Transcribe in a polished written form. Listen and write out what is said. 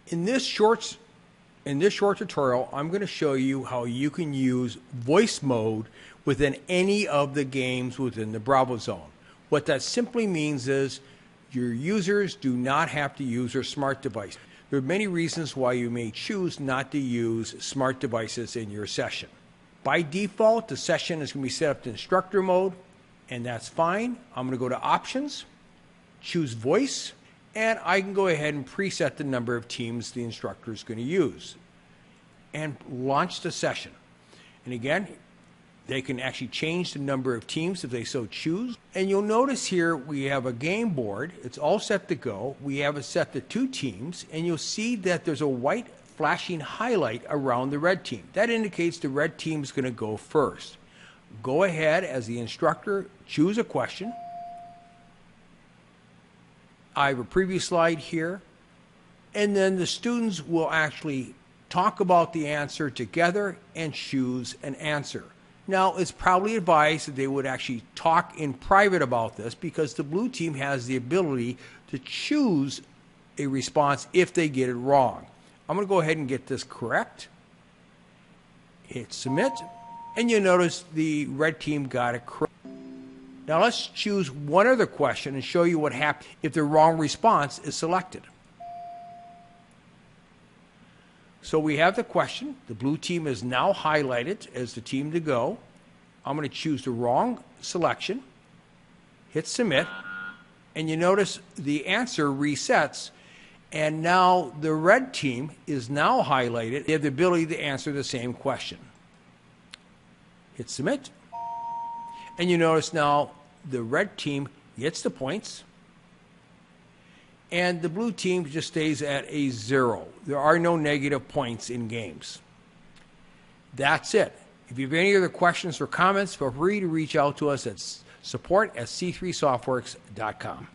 In this short tutorial, I'm going to show you how you can use voice mode within any of the games within the BRAVOZONE. What that simply means is your users do not have to use their smart device. There are many reasons why you may choose not to use smart devices in your session. By default, the session is going to be set up to instructor mode, and that's fine. I'm going to go to Options, choose Voice, and I can go ahead and preset the number of teams the instructor is going to use and launch the session. And again, they can actually change the number of teams if they so choose. And you'll notice here we have a game board. It's all set to go. We have it set to 2 teams, and you'll see that there's a white flashing highlight around the red team. That indicates the red team is going to go first. Go ahead as the instructor, choose a question. I have a preview slide here, and then the students will actually talk about the answer together and choose an answer. Now, it's probably advised that they would actually talk in private about this because the blue team has the ability to choose a response if they get it wrong. I'm going to go ahead and get this correct. Hit submit, and you notice the red team got it correct. Now let's choose one other question and show you what happens if the wrong response is selected. So we have the question. The blue team is now highlighted as the team to go. I'm going to choose the wrong selection, hit submit, and you notice the answer resets, and now the red team is now highlighted. They have the ability to answer the same question. Hit submit, and you notice now the red team gets the points, and the blue team just stays at a 0. There are no negative points in games. That's it. If you have any other questions or comments, feel free to reach out to us at support@c3softworks.com.